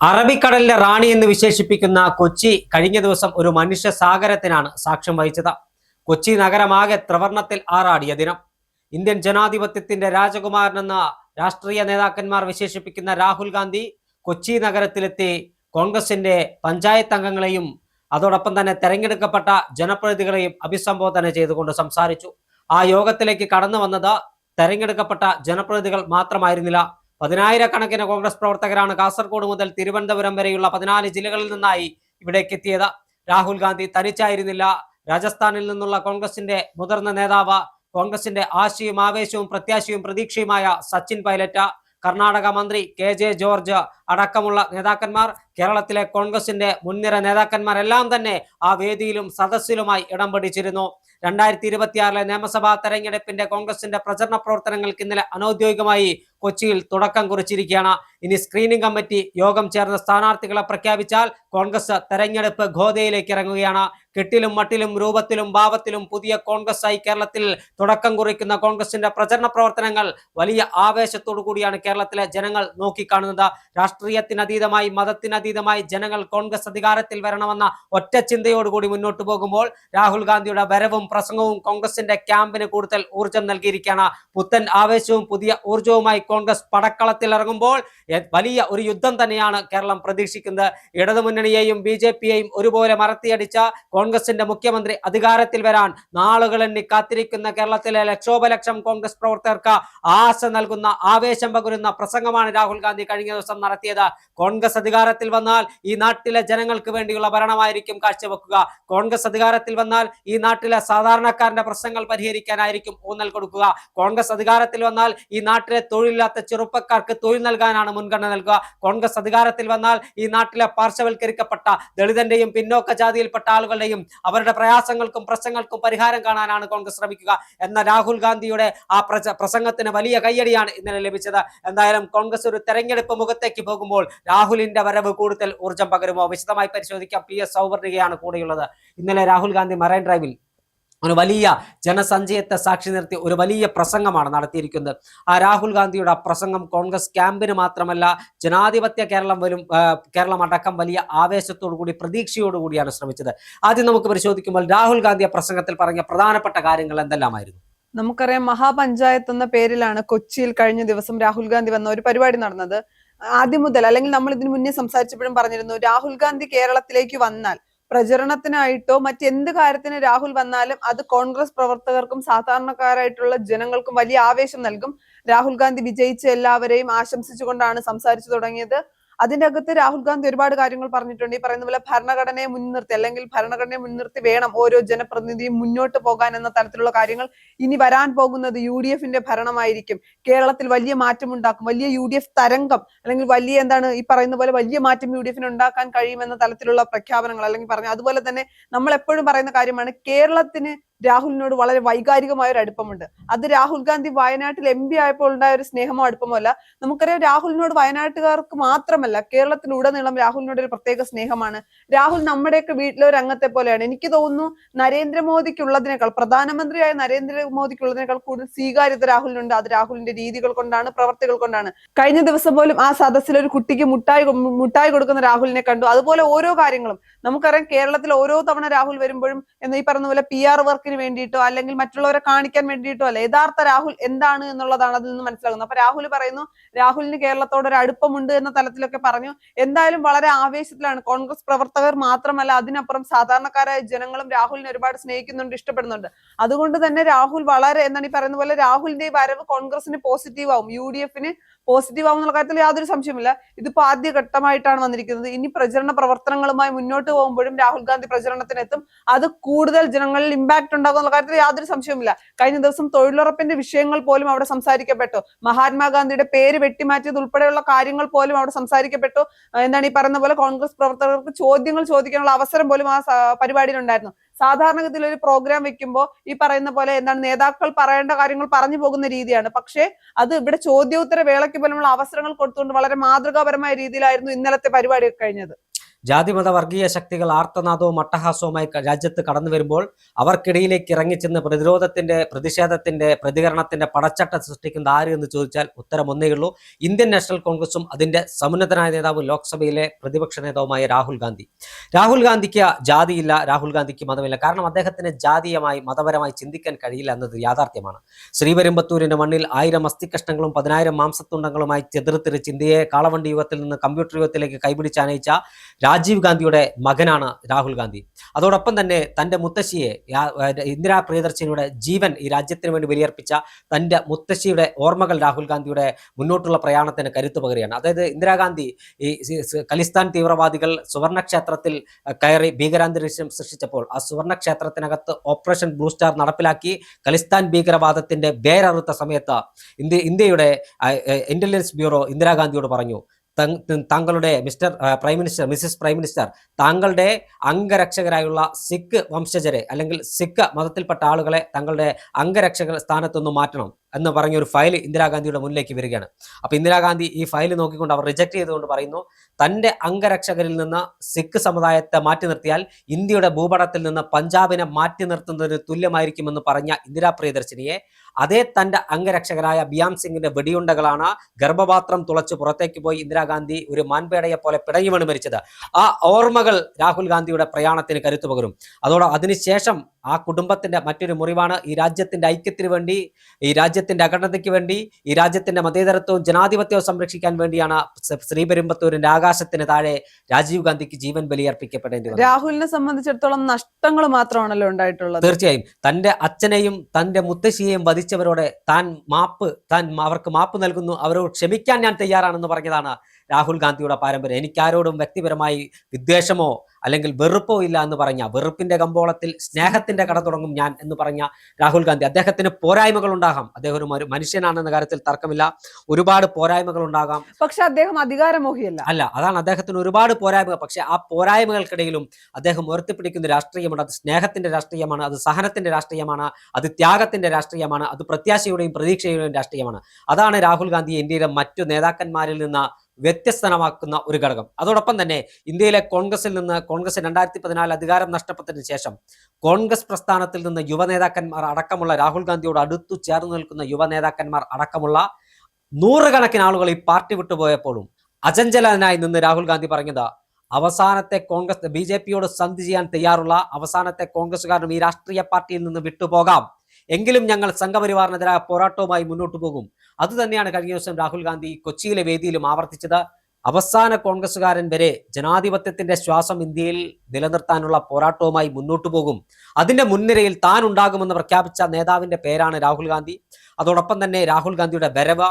അറബിക്കടലിലെ റാണി എന്ന് വിശേഷിപ്പിക്കുന്ന കൊച്ചി കഴിഞ്ഞ ദിവസം ഒരു മനുഷ്യ സാഗരത്തിനാണ് സാക്ഷ്യം വഹിച്ചത്. കൊച്ചി നഗരമാകെ ത്രിവർണത്തിൽ ആറാടിയ ദിനം. ഇന്ത്യൻ ജനാധിപത്യത്തിന്റെ രാജകുമാരനെന്ന രാഷ്ട്രീയ നേതാക്കന്മാർ വിശേഷിപ്പിക്കുന്ന രാഹുൽ ഗാന്ധി കൊച്ചി നഗരത്തിലെത്തി കോൺഗ്രസിന്റെ പഞ്ചായത്ത് അംഗങ്ങളെയും അതോടൊപ്പം തന്നെ തെരഞ്ഞെടുക്കപ്പെട്ട ജനപ്രതിനിധികളെയും അഭിസംബോധന ചെയ്തുകൊണ്ട് സംസാരിച്ചു. ആ യോഗത്തിലേക്ക് കടന്നു വന്നത് തെരഞ്ഞെടുക്കപ്പെട്ട ജനപ്രതിനിധികൾ മാത്രമായിരുന്നില്ല. പതിനായിരക്കണക്കിന് കോൺഗ്രസ് പ്രവർത്തകരാണ് കാസർഗോഡ് മുതൽ തിരുവനന്തപുരം വരെയുള്ള 14 ജില്ലകളിൽ നിന്നായി ഇവിടേക്ക് എത്തിയത്. രാഹുൽ ഗാന്ധി തനിച്ചായിരുന്നില്ല. രാജസ്ഥാനിൽ നിന്നുള്ള കോൺഗ്രസിന്റെ മുതിർന്ന നേതാവ്, കോൺഗ്രസിന്റെ ആശയും ആവേശവും പ്രത്യാശയും പ്രതീക്ഷയുമായ സച്ചിൻ പൈലറ്റ്, കർണാടക മന്ത്രി KJ ജോർജ് അടക്കമുള്ള നേതാക്കന്മാർ, കേരളത്തിലെ കോൺഗ്രസിന്റെ മുൻനിര നേതാക്കന്മാരെല്ലാം തന്നെ ആ വേദിയിലും സദസ്സിലുമായി ഇടം പിടിച്ചിരുന്നു. 2026 നിയമസഭാ തെരഞ്ഞെടുപ്പിന്റെ കോൺഗ്രസിന്റെ പ്രചരണ പ്രവർത്തനങ്ങൾക്ക് ഇന്നലെ അനൌദ്യോഗികമായി കൊച്ചിയിൽ തുടക്കം കുറിച്ചിരിക്കുകയാണ്. ഇനി സ്ക്രീനിംഗ് കമ്മിറ്റി യോഗം ചേർന്ന സ്ഥാനാർത്ഥികളെ പ്രഖ്യാപിച്ചാൽ കോൺഗ്രസ് തെരഞ്ഞെടുപ്പ് ഗോതയിലേക്ക് ഇറങ്ങുകയാണ്. കെട്ടിലും മട്ടിലും രൂപത്തിലും ഭാവത്തിലും പുതിയ കോൺഗ്രസ് ആയി കേരളത്തിൽ തുടക്കം കുറിക്കുന്ന കോൺഗ്രസിന്റെ പ്രചരണ പ്രവർത്തനങ്ങൾ വലിയ ആവേശത്തോടു കൂടിയാണ് കേരളത്തിലെ ജനങ്ങൾ നോക്കിക്കാണുന്നത്. രാഷ്ട്രീയത്തിനതീതമായി മതത്തിനതീതമായി ജനങ്ങൾ കോൺഗ്രസ് അധികാരത്തിൽ വരണമെന്ന ഒറ്റ ചിന്തയോടുകൂടി മുന്നോട്ട് പോകുമ്പോൾ രാഹുൽ ഗാന്ധിയുടെ വരവും പ്രസംഗവും കോൺഗ്രസിന്റെ ക്യാമ്പിന് കൂടുതൽ ഊർജം നൽകിയിരിക്കുകയാണ്. പുത്തൻ ആവേശവും പുതിയ ഊർജവുമായി കോൺഗ്രസ് പടക്കളത്തിൽ ഇറങ്ങുമ്പോൾ വലിയ ഒരു യുദ്ധം തന്നെയാണ് കേരളം പ്രതീക്ഷിക്കുന്നത്. ഇടതുമുന്നണിയെയും BJP-യെയും ഒരുപോലെ മറത്തിയടിച്ച കോൺഗ്രസിന്റെ മുഖ്യമന്ത്രി അധികാരത്തിൽ വരാൻ നാളുകൾ എണ്ണി കാത്തിരിക്കുന്ന കേരളത്തിലെ ലക്ഷോപലക്ഷം കോൺഗ്രസ് പ്രവർത്തകർക്ക് ആശ നൽകുന്ന, ആവേശം പകരുന്ന പ്രസംഗമാണ് രാഹുൽ ഗാന്ധി കഴിഞ്ഞ ദിവസം നടത്തിയത്. കോൺഗ്രസ് അധികാരത്തിൽ വന്നാൽ ഈ നാട്ടിലെ ജനങ്ങൾക്ക് വേണ്ടിയുള്ള ഭരണമായിരിക്കും കാഴ്ചവെക്കുക. കോൺഗ്രസ് അധികാരത്തിൽ വന്നാൽ ഈ നാട്ടിലെ സാധാരണക്കാരന്റെ പ്രശ്നങ്ങൾ പരിഹരിക്കാനായിരിക്കും ഊന്നൽ കൊടുക്കുക. കോൺഗ്രസ് അധികാരത്തിൽ വന്നാൽ ഈ നാട്ടിലെ തൊഴിലില്ലാത്ത ചെറുപ്പക്കാർക്ക് തൊഴിൽ നൽകാനാണ് മുൻഗണന നൽകുക. കോൺഗ്രസ് അധികാരത്തിൽ വന്നാൽ ഈ നാട്ടിലെ പാർശ്വവൽക്കരിക്കപ്പെട്ട ദളിതന്റെയും പിന്നോക്ക ജാതിയിൽപ്പെട്ട ആളുകളുടെയും അവരുടെ പ്രയാസങ്ങൾക്കും പ്രശ്നങ്ങൾക്കും പരിഹാരം കാണാനാണ് കോൺഗ്രസ് ശ്രമിക്കുക എന്ന രാഹുൽ ഗാന്ധിയുടെ ആ പ്രസംഗത്തിന് വലിയ കയ്യടിയാണ് ഇന്നലെ ലഭിച്ചത്. എന്തായാലും കോൺഗ്രസ് ഒരു തെരഞ്ഞെടുപ്പ് മുഖത്തേക്ക് പോകുമ്പോൾ രാഹുലിന്റെ വരവ് കൂടുതൽ ഊർജം പകരുമോ? വിശദമായി പരിശോധിക്കാം. PS സൗവർണികയാണ് കൂടെയുള്ളത്. ഇന്നലെ രാഹുൽ ഗാന്ധി മറൈൻ ഡ്രൈവിൽ ഒരു വലിയ ജനസഞ്ചയത്തെ സാക്ഷി നിർത്തി ഒരു വലിയ പ്രസംഗമാണ് നടത്തിയിരിക്കുന്നത്. ആ രാഹുൽ ഗാന്ധിയുടെ പ്രസംഗം കോൺഗ്രസ് ക്യാമ്പിന് മാത്രമല്ല ജനാധിപത്യ കേരളം അടക്കം വലിയ ആവേശത്തോടു കൂടി പ്രതീക്ഷയോടുകൂടിയാണ് ശ്രമിച്ചത്. ആദ്യം നമുക്ക് പരിശോധിക്കുമ്പോൾ രാഹുൽ ഗാന്ധി പ്രസംഗത്തിൽ പറഞ്ഞ പ്രധാനപ്പെട്ട കാര്യങ്ങൾ എന്തെല്ലാമായിരുന്നു? നമുക്കറിയാം, മഹാപഞ്ചായത്ത് എന്ന പേരിലാണ് കൊച്ചിയിൽ കഴിഞ്ഞ ദിവസം രാഹുൽ ഗാന്ധി വന്ന ഒരു പരിപാടി നടന്നത്. ആദ്യം മുതൽ, അല്ലെങ്കിൽ നമ്മൾ ഇതിനു മുന്നേ സംസാരിച്ചപ്പോഴും പറഞ്ഞിരുന്നു, രാഹുൽ ഗാന്ധി കേരളത്തിലേക്ക് വന്നാൽ പ്രചരണത്തിനായിട്ടോ മറ്റെന്ത് കാര്യത്തിന് രാഹുൽ വന്നാലും അത് കോൺഗ്രസ് പ്രവർത്തകർക്കും സാധാരണക്കാരായിട്ടുള്ള ജനങ്ങൾക്കും വലിയ ആവേശം നൽകും. രാഹുൽ ഗാന്ധി വിജയിച്ച എല്ലാവരെയും ആശംസിച്ചുകൊണ്ടാണ് സംസാരിച്ചു തുടങ്ങിയത്. അതിന്റെ അകത്ത് രാഹുൽ ഗാന്ധി ഒരുപാട് കാര്യങ്ങൾ പറഞ്ഞിട്ടുണ്ട്. ഈ പറയുന്ന പോലെ ഭരണഘടനയെ മുൻനിർത്തി, അല്ലെങ്കിൽ ഭരണഘടനയെ മുൻനിർത്തി വേണം ഓരോ ജനപ്രതിനിധിയും മുന്നോട്ട് പോകാൻ എന്ന തരത്തിലുള്ള കാര്യങ്ങൾ. ഇനി വരാൻ പോകുന്നത് UDF-ന്റെ ഭരണമായിരിക്കും, കേരളത്തിൽ വലിയ മാറ്റം ഉണ്ടാക്കും, വലിയ UDF തരംഗം, അല്ലെങ്കിൽ വലിയ ഈ പറയുന്ന പോലെ വലിയ മാറ്റം UDF-ന് ഉണ്ടാക്കാൻ കഴിയുമെന്ന തലത്തിലുള്ള പ്രഖ്യാപനങ്ങൾ അല്ലെങ്കിൽ പറഞ്ഞു. അതുപോലെ തന്നെ നമ്മൾ എപ്പോഴും പറയുന്ന കാര്യമാണ്, കേരളത്തിന് രാഹുലിനോട് വളരെ വൈകാരികമായ ഒരു അടുപ്പമുണ്ട്. അത് രാഹുൽ ഗാന്ധി വയനാട്ടിൽ MP ആയപ്പോൾ ഉണ്ടായ ഒരു സ്നേഹമോ അടുപ്പമോ അല്ല. നമുക്കറിയാം, രാഹുലിനോട് വയനാട്ടുകാർക്ക് മാത്രമല്ല കേരളത്തിലുടനീളം രാഹുലിനോട് ഒരു പ്രത്യേക സ്നേഹമാണ്. രാഹുൽ നമ്മുടെയൊക്കെ വീട്ടിലെ ഒരു അംഗത്തെ പോലെയാണ്. എനിക്ക് തോന്നുന്നു നരേന്ദ്രമോദിക്കുള്ളതിനേക്കാൾ, പ്രധാനമന്ത്രിയായ നരേന്ദ്രമോദിക്കുള്ളതിനേക്കാൾ കൂടുതൽ സ്വീകാര്യത രാഹുലിനുണ്ട്. അത് രാഹുലിന്റെ രീതികൾ കൊണ്ടാണ്, പ്രവർത്തികൾ കൊണ്ടാണ്. കഴിഞ്ഞ ദിവസം പോലും ആ സദസ്സിൽ ഒരു കുട്ടിക്ക് മുട്ടായി കൊടുക്കുന്ന രാഹുലിനെ കണ്ടു. അതുപോലെ ഓരോ കാര്യങ്ങളും നമുക്കറിയാം, കേരളത്തിൽ ഓരോ തവണ രാഹുൽ വരുമ്പോഴും ഈ പറഞ്ഞ പോലെ PR വർക്ക് വേണ്ടിയിട്ടോ അല്ലെങ്കിൽ മറ്റുള്ളവരെ കാണിക്കാൻ വേണ്ടിയിട്ടോ അല്ല, യഥാർത്ഥ രാഹുൽ എന്താണ് എന്നുള്ളതാണ് അതിൽ നിന്ന് മനസ്സിലാകുന്നത്. അപ്പൊ രാഹുൽ പറയുന്നു രാഹുലിന് കേരളത്തോട് ഒരു അടുപ്പമുണ്ട് എന്ന തലത്തിലൊക്കെ പറഞ്ഞു. എന്തായാലും വളരെ ആവേശത്തിലാണ്. കോൺഗ്രസ് പ്രവർത്തകർ മാത്രമല്ല, അതിനപ്പുറം സാധാരണക്കാരായ ജനങ്ങളും രാഹുലിനെ ഒരുപാട് സ്നേഹിക്കുന്നുണ്ട്, ഇഷ്ടപ്പെടുന്നുണ്ട്. അതുകൊണ്ട് തന്നെ രാഹുൽ വളരെ ഈ പറയുന്ന പോലെ രാഹുലിന്റെ വരവ് കോൺഗ്രസിന് പോസിറ്റീവ് ആവും, UDF-ന് പോസിറ്റീവ് ആവും എന്നുള്ള കാര്യത്തിൽ യാതൊരു സംശയമില്ല. ഇതിപ്പോ ആദ്യഘട്ടമായിട്ടാണ് വന്നിരിക്കുന്നത്. ഇനി പ്രചരണ പ്രവർത്തനങ്ങളുമായി മുന്നോട്ട് പോകുമ്പോഴും രാഹുൽ ഗാന്ധി പ്രചരണത്തിനെത്തും. അത് കൂടുതൽ ജനങ്ങളിൽ ഇമ്പാക്ട് ഉണ്ടാകും എന്നുള്ള കാര്യത്തിൽ യാതൊരു സംശയവുമില്ല. കഴിഞ്ഞ ദിവസം തൊഴിലുറപ്പിന്റെ വിഷയങ്ങൾ പോലും അവിടെ സംസാരിക്കപ്പെട്ടു. മഹാത്മാഗാന്ധിയുടെ പേര് വെട്ടിമാറ്റിയത് ഉൾപ്പെടെയുള്ള കാര്യങ്ങൾ പോലും അവിടെ സംസാരിക്കപ്പെട്ടു. ഈ പറയുന്ന പോലെ കോൺഗ്രസ് പ്രവർത്തകർക്ക് ചോദ്യങ്ങൾ ചോദിക്കാനുള്ള അവസരം പോലും ആ പരിപാടിയിൽ ഉണ്ടായിരുന്നു. സാധാരണഗതിയിൽ ഒരു പ്രോഗ്രാം വെക്കുമ്പോൾ ഈ പറയുന്ന പോലെ നേതാക്കൾ പറയേണ്ട കാര്യങ്ങൾ പറഞ്ഞു പോകുന്ന രീതിയാണ്. പക്ഷേ അത് ഇവിടെ ചോദ്യോത്തര വേളയ്ക്ക് പോലുള്ള അവസരങ്ങൾ കൊടുത്തുകൊണ്ട് വളരെ മാതൃകാപരമായ രീതിയിലായിരുന്നു ഇന്നലത്തെ പരിപാടി കഴിഞ്ഞത്. ജാതിമത വർഗീയ ശക്തികൾ ആർത്തനാദവും അട്ടഹാസവുമായി രാജ്യത്ത് കടന്നു വരുമ്പോൾ അവർക്കിടയിലേക്ക് ഇറങ്ങിച്ചെന്ന് പ്രതിഷേധത്തിന്റെ പ്രതികരണത്തിന്റെ പടച്ചട്ട സൃഷ്ടിക്കുന്ന ആര് എന്ന് ചോദിച്ചാൽ ഉത്തരം ഒന്നേയുള്ളൂ: ഇന്ത്യൻ നാഷണൽ കോൺഗ്രസും അതിന്റെ സമുന്നതനായ നേതാവും ലോക്സഭയിലെ പ്രതിപക്ഷ നേതാവുമായ രാഹുൽ ഗാന്ധി. രാഹുൽ ഗാന്ധിക്ക് ജാതിയില്ല, രാഹുൽ ഗാന്ധിക്ക് മതമില്ല. കാരണം അദ്ദേഹത്തിന് ജാതീയമായി മതപരമായി ചിന്തിക്കാൻ കഴിയില്ല എന്നത് യാഥാർത്ഥ്യമാണ്. ശ്രീപെരുമ്പത്തൂരിന്റെ മണ്ണിൽ 1000 അസ്ഥികഷ്ണങ്ങളും 10,000 മാംസത്തുണ്ടങ്ങളുമായി ചെതിർത്തിരിച്ച് ഇന്ത്യയെ കാളവണ്ടി യുഗത്തിൽ നിന്ന് കമ്പ്യൂട്ടർ യുഗത്തിലേക്ക് കൈപിടിച്ചാനയിച്ച രാജീവ് ഗാന്ധിയുടെ മകനാണ് രാഹുൽ ഗാന്ധി. അതോടൊപ്പം തന്നെ തൻ്റെ മുത്തശ്ശിയെ, ഇന്ദിരാ പ്രിയദർശിനിയുടെ ജീവൻ ഈ രാജ്യത്തിന് വേണ്ടി ബലിയർപ്പിച്ച തൻ്റെ മുത്തശ്ശിയുടെ ഓർമ്മകൾ രാഹുൽ ഗാന്ധിയുടെ മുന്നോട്ടുള്ള പ്രയാണത്തിന് കരുത്തു പകരുകയാണ്. അതായത് ഇന്ദിരാഗാന്ധി ഈ ഖലിസ്ഥാൻ തീവ്രവാദികൾ സുവർണക്ഷേത്രത്തിൽ കയറി ഭീകരാന്തരീക്ഷം സൃഷ്ടിച്ചപ്പോൾ ആ സുവർണക്ഷേത്രത്തിനകത്ത് ഓപ്പറേഷൻ ബ്ലൂ സ്റ്റാർ നടപ്പിലാക്കി ഖലിസ്ഥാൻ ഭീകരവാദത്തിന്റെ വേരറുത്ത സമയത്ത് ഇന്ത്യയുടെ ഇന്റലിജൻസ് ബ്യൂറോ ഇന്ദിരാഗാന്ധിയോട് പറഞ്ഞു, താങ്കളുടെ മിസ്സസ് പ്രൈം മിനിസ്റ്റർ, താങ്കളുടെ അംഗരക്ഷകരായുള്ള സിഖ് വംശജരെ അല്ലെങ്കിൽ സിഖ് മതത്തിൽപ്പെട്ട ആളുകളെ തങ്ങളുടെ അംഗരക്ഷക സ്ഥാനത്തൊന്ന് മാറ്റണം എന്ന് പറഞ്ഞൊരു ഫയൽ ഇന്ദിരാഗാന്ധിയുടെ മുന്നിലേക്ക് വരികയാണ്. അപ്പോൾ ഇന്ദിരാഗാന്ധി ഈ ഫയൽ നോക്കിക്കൊണ്ട് അവർ റിജക്ട് ചെയ്തുകൊണ്ട് പറയുന്നു, തൻ്റെ അംഗരക്ഷകരിൽ നിന്ന് സിഖ് സമുദായത്തെ മാറ്റി നിർത്തിയാൽ ഇന്ത്യയുടെ ഭൂപടത്തിൽ നിന്ന് പഞ്ചാബിനെ മാറ്റി നിർത്തുന്നതിന് തുല്യമായിരിക്കുമെന്ന് പറഞ്ഞ ഇന്ദിരാ പ്രിയദർശിനിയെ അതേ തൻ്റെ അംഗരക്ഷകരായ ബിയാം സിംഗിന്റെ വെടിയുണ്ടകളാണ് ഗർഭപാത്രം തുളച്ച് പുറത്തേക്ക് പോയി ഇന്ദിരാഗാന്ധി ഒരു മാൻപേടയെ പോലെ പിടഞ്ഞു മരിച്ചത്. ആ ഓർമ്മകൾ രാഹുൽ ഗാന്ധിയുടെ പ്രയാണത്തിന് കരുത്തു പകരും. അതിനുശേഷം ആ കുടുംബത്തിന്റെ മറ്റൊരു മുറിവാണ് ഈ രാജ്യത്തിന്റെ ഐക്യത്തിന് വേണ്ടി, ഈ രാജ്യത്തിന്റെ അഖണ്ഡതയ്ക്ക് വേണ്ടി, ഈ രാജ്യത്തിന്റെ മതേതരത്വവും ജനാധിപത്യവും സംരക്ഷിക്കാൻ വേണ്ടിയാണ് ശ്രീപെരുമ്പത്തൂരിന്റെ ആകാശത്തിന് താഴെ രാജീവ് ഗാന്ധിക്ക് ജീവൻ ബലിയർപ്പിക്കപ്പെടേണ്ടി വന്നത്. രാഹുലിനെ സംബന്ധിച്ചിടത്തോളം നഷ്ടങ്ങൾ മാത്രമാണല്ലോ ഉണ്ടായിട്ടുള്ളത്. തീർച്ചയായും തന്റെ അച്ഛനെയും തന്റെ മുത്തശ്ശിയെയും വധിച്ചവരോട് താൻ അവർക്ക് മാപ്പ് നൽകുന്നു, അവരോട് ക്ഷമിക്കാൻ ഞാൻ തയ്യാറാണെന്ന് പറഞ്ഞതാണ് രാഹുൽ ഗാന്ധിയുടെ പാരമ്പര്യം. എനിക്കാരോടും വ്യക്തിപരമായി വിദ്വേഷമോ അല്ലെങ്കിൽ വെറുപ്പോ ഇല്ല എന്ന് പറഞ്ഞ, വെറുപ്പിന്റെ കമ്പോളത്തിൽ സ്നേഹത്തിന്റെ കട തുടങ്ങും ഞാൻ എന്ന് പറഞ്ഞ രാഹുൽ ഗാന്ധി, അദ്ദേഹത്തിന് പോരായ്മകൾ ഉണ്ടാകാം, അദ്ദേഹം ഒരു മനുഷ്യനാണെന്ന കാര്യത്തിൽ തർക്കമില്ല, ഒരുപാട് പോരായ്മകൾ ഉണ്ടാകാം, പക്ഷെ അദ്ദേഹം അധികാരമോഹിയല്ല. അല്ല, അതാണ് അദ്ദേഹത്തിന് ഒരുപാട് പോരായ്മകൾ. പക്ഷെ ആ പോരായ്മകൾക്കിടയിലും അദ്ദേഹം ഉയർത്തിപ്പിടിക്കുന്ന രാഷ്ട്രീയമാണ്, അത് സ്നേഹത്തിന്റെ രാഷ്ട്രീയമാണ്, അത് സഹനത്തിന്റെ രാഷ്ട്രീയമാണ്, അത് ത്യാഗത്തിന്റെ രാഷ്ട്രീയമാണ്, അത് പ്രത്യാശയുടെയും പ്രതീക്ഷയുടെയും രാഷ്ട്രീയമാണ്. അതാണ് രാഹുൽ ഗാന്ധി ഇന്ത്യയിലെ മറ്റു നേതാക്കന്മാരിൽ നിന്ന് വ്യത്യസ്തമാക്കുന്ന ഒരു ഘടകം. അതോടൊപ്പം തന്നെ ഇന്ത്യയിലെ കോൺഗ്രസ് 2014 അധികാരം നഷ്ടപ്പെട്ടതിന് ശേഷം കോൺഗ്രസ് പ്രസ്ഥാനത്തിൽ നിന്ന് യുവനേതാക്കന്മാർ അടക്കമുള്ള, രാഹുൽ ഗാന്ധിയോട് അടുത്തു ചേർന്ന് നിൽക്കുന്ന യുവനേതാക്കന്മാർ അടക്കമുള്ള നൂറുകണക്കിന് ആളുകൾ ഈ പാർട്ടി വിട്ടുപോയപ്പോഴും അചഞ്ചലനായി നിന്ന് രാഹുൽ ഗാന്ധി പറഞ്ഞത്, അവസാനത്തെ കോൺഗ്രസ് BJPയോട് സന്ധി ചെയ്യാൻ തയ്യാറുള്ള അവസാനത്തെ കോൺഗ്രസ്സുകാരനും ഈ രാഷ്ട്രീയ പാർട്ടിയിൽ നിന്ന് വിട്ടുപോകാം, എങ്കിലും ഞങ്ങൾ സംഘപരിവാറിനെതിരായ പോരാട്ടവുമായി മുന്നോട്ട് പോകും. അതുതന്നെയാണ് കഴിഞ്ഞ ദിവസം രാഹുൽ ഗാന്ധി കൊച്ചിയിലെ വേദിയിലും ആവർത്തിച്ചത്. അവസാന കോൺഗ്രസ്സുകാരൻ വരെ ജനാധിപത്യത്തിന്റെ ശ്വാസം ഇന്ത്യയിൽ നിലനിർത്താനുള്ള പോരാട്ടവുമായി മുന്നോട്ട് പോകും, അതിന്റെ മുൻനിരയിൽ താൻ ഉണ്ടാകുമെന്ന് പ്രഖ്യാപിച്ച നേതാവിന്റെ പേരാണ് രാഹുൽ ഗാന്ധി. അതോടൊപ്പം തന്നെ രാഹുൽ ഗാന്ധിയുടെ വരവ്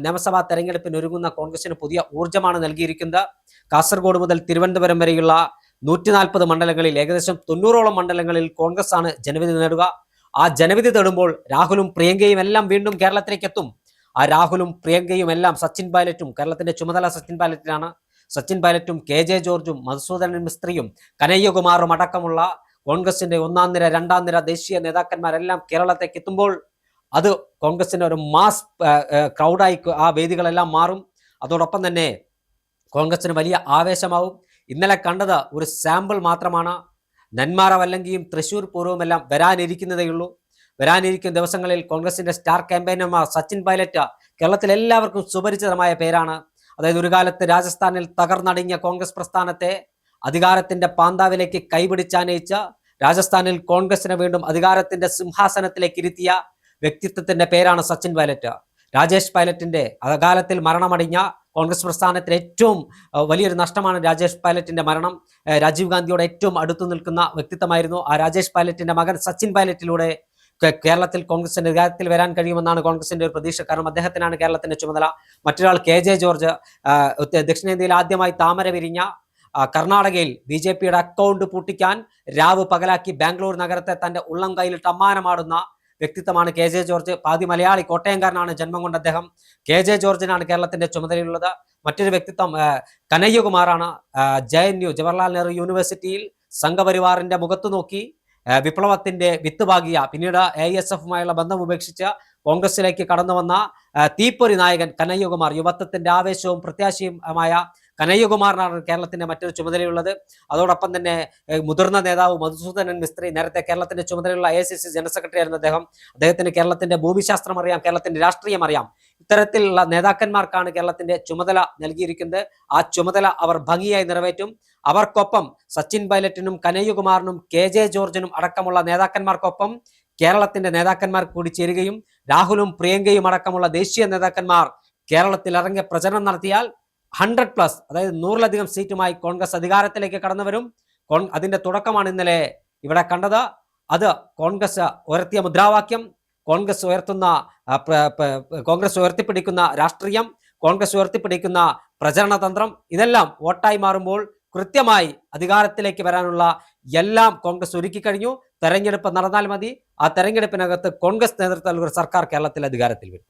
നിയമസഭാ തെരഞ്ഞെടുപ്പിന് ഒരുങ്ങുന്ന കോൺഗ്രസിന് പുതിയ ഊർജ്ജമാണ് നൽകിയിരിക്കുന്നത്. കാസർഗോഡ് മുതൽ തിരുവനന്തപുരം വരെയുള്ള 140 മണ്ഡലങ്ങളിൽ ഏകദേശം 90ഓളം മണ്ഡലങ്ങളിൽ കോൺഗ്രസ് ആണ് ജനവിധി നേടുക. ആ ജനവിധി തേടുമ്പോൾ രാഹുലും പ്രിയങ്കയും എല്ലാം വീണ്ടും കേരളത്തിലേക്ക് എത്തും. ആ രാഹുലും പ്രിയങ്കയും എല്ലാം സച്ചിൻ പൈലറ്റും, കേരളത്തിന്റെ ചുമതല സച്ചിൻ പൈലറ്റിനാണ്, സച്ചിൻ പൈലറ്റും KJ ജോർജും മധുസൂദനൻ മിസ്ത്രിയും കനയ്യകുമാറും അടക്കമുള്ള കോൺഗ്രസിന്റെ 1ാം നിര 2ാം നിര ദേശീയ നേതാക്കന്മാരെല്ലാം കേരളത്തേക്ക് എത്തുമ്പോൾ അത് കോൺഗ്രസിന്റെ ഒരു മാസ് ക്രൗഡായി ആ വേദികളെല്ലാം മാറും. അതോടൊപ്പം തന്നെ കോൺഗ്രസിന് വലിയ ആവേശമാവും. ഇന്നലെ കണ്ടത് ഒരു സാമ്പിൾ മാത്രമാണ്. നെന്മാറ വല്ലങ്കിയും തൃശ്ശൂർ പൂർവ്വമെല്ലാം വരാനിരിക്കുന്നതേയുള്ളൂ. വരാനിരിക്കുന്ന ദിവസങ്ങളിൽ കോൺഗ്രസിന്റെ സ്റ്റാർ ക്യാമ്പയിനർമാർ സച്ചിൻ പൈലറ്റ് കേരളത്തിൽ എല്ലാവർക്കും സുപരിചിതമായ പേരാണ്. അതായത് ഒരു കാലത്ത് രാജസ്ഥാനിൽ തകർന്നടിഞ്ഞ കോൺഗ്രസ് പ്രസ്ഥാനത്തെ അധികാരത്തിന്റെ പാന്താവിലേക്ക് കൈപിടിച്ചാനയിച്ച, രാജസ്ഥാനിൽ കോൺഗ്രസിനെ വീണ്ടും അധികാരത്തിന്റെ സിംഹാസനത്തിലേക്ക് ഇരുത്തിയ വ്യക്തിത്വത്തിന്റെ പേരാണ് സച്ചിൻ പൈലറ്റ്. രാജേഷ് പൈലറ്റിന്റെ അകാലത്തിൽ മരണമടിഞ്ഞ കോൺഗ്രസ് പ്രസ്ഥാനത്തിന് ഏറ്റവും വലിയൊരു നഷ്ടമാണ് രാജേഷ് പൈലറ്റിന്റെ മരണം. രാജീവ് ഗാന്ധിയോട് ഏറ്റവും അടുത്തു നിൽക്കുന്ന വ്യക്തിത്വമായിരുന്നു. ആ രാജേഷ് പൈലറ്റിന്റെ മകൻ സച്ചിൻ പൈലറ്റിലൂടെ കേരളത്തിൽ കോൺഗ്രസിന്റെ അധികാരത്തിൽ വരാൻ കഴിയുമെന്നാണ് കോൺഗ്രസിന്റെ ഒരു പ്രതീക്ഷ. കാരണം അദ്ദേഹത്തിനാണ് കേരളത്തിന്റെ ചുമതല. മറ്റൊരാൾ KJ ജോർജ്, ദക്ഷിണേന്ത്യയിൽ ആദ്യമായി താമര വിരിഞ്ഞ കർണാടകയിൽ BJPയുടെ അക്കൗണ്ട് പൂട്ടിക്കാൻ രാവ് പകലാക്കി ബാംഗ്ലൂർ നഗരത്തെ തന്റെ ഉള്ളം കയ്യിലിട്ട് അമ്മാനമാടുന്ന വ്യക്തിത്വമാണ് KJ ജോർജ്. പാതി മലയാളി, കോട്ടയംകാരനാണ് ജന്മം കൊണ്ട് അദ്ദേഹം. KJ ജോർജിനാണ് കേരളത്തിന്റെ ചുമതലയുള്ളത്. മറ്റൊരു വ്യക്തിത്വം കനയ്യകുമാറാണ്. JNU ജവഹർലാൽ നെഹ്റു യൂണിവേഴ്സിറ്റിയിൽ സംഘപരിവാറിന്റെ മുഖത്തു നോക്കി വിപ്ലവത്തിന്റെ വിത്ത് പാകിയ, പിന്നീട് AISFുമായുള്ള ബന്ധം ഉപേക്ഷിച്ച് കോൺഗ്രസിലേക്ക് കടന്നു വന്ന തീപ്പൊരി നായകൻ കനയ്യകുമാർ, യുവത്വത്തിന്റെ ആവേശവും പ്രത്യാശയുമായ കനയ്യകുമാറിനാണ് കേരളത്തിന്റെ മറ്റൊരു ചുമതലയുള്ളത്. അതോടൊപ്പം തന്നെ മുതിർന്ന നേതാവ് മധുസൂദനൻ മിസ്ത്രി, നേരത്തെ കേരളത്തിന്റെ ചുമതലയുള്ള AICC ജനറൽ സെക്രട്ടറി ആയിരുന്ന അദ്ദേഹത്തിന് കേരളത്തിന്റെ ഭൂമിശാസ്ത്രം അറിയാം, കേരളത്തിന്റെ രാഷ്ട്രീയം അറിയാം. ഇത്തരത്തിലുള്ള നേതാക്കന്മാർക്കാണ് കേരളത്തിന്റെ ചുമതല നൽകിയിരിക്കുന്നത്. ആ ചുമതല അവർ ഭംഗിയായി നിറവേറ്റും. അവർക്കൊപ്പം സച്ചിൻ പൈലറ്റിനും കനയ്യകുമാറിനും KJ ജോർജിനും അടക്കമുള്ള നേതാക്കന്മാർക്കൊപ്പം കേരളത്തിന്റെ നേതാക്കന്മാർ കൂടി ചേരുകയും രാഹുലും പ്രിയങ്കയും അടക്കമുള്ള ദേശീയ നേതാക്കന്മാർ കേരളത്തിൽ ഇറങ്ങിയ പ്രചരണം നടത്തിയാൽ 100+, അതായത് 100ലധികം സീറ്റുമായി കോൺഗ്രസ് അധികാരത്തിലേക്ക് കടന്നു വരും. അതിന്റെ തുടക്കമാണ് ഇന്നലെ ഇവിടെ കണ്ടത്. അത് കോൺഗ്രസ് ഉയർത്തിയ മുദ്രാവാക്യം, കോൺഗ്രസ് ഉയർത്തിപ്പിടിക്കുന്ന രാഷ്ട്രീയം, കോൺഗ്രസ് ഉയർത്തിപ്പിടിക്കുന്ന പ്രചരണ തന്ത്രം, ഇതെല്ലാം വോട്ടായി മാറുമ്പോൾ കൃത്യമായി അധികാരത്തിലേക്ക് വരാനുള്ള എല്ലാം കോൺഗ്രസ് ഒരുക്കി കഴിഞ്ഞു. തെരഞ്ഞെടുപ്പ് നടന്നാൽ മതി. ആ തെരഞ്ഞെടുപ്പിനകത്ത് കോൺഗ്രസ് നേതൃത്വത്തിൽ ഒരു സർക്കാർ കേരളത്തിൽ അധികാരത്തിൽ വരും.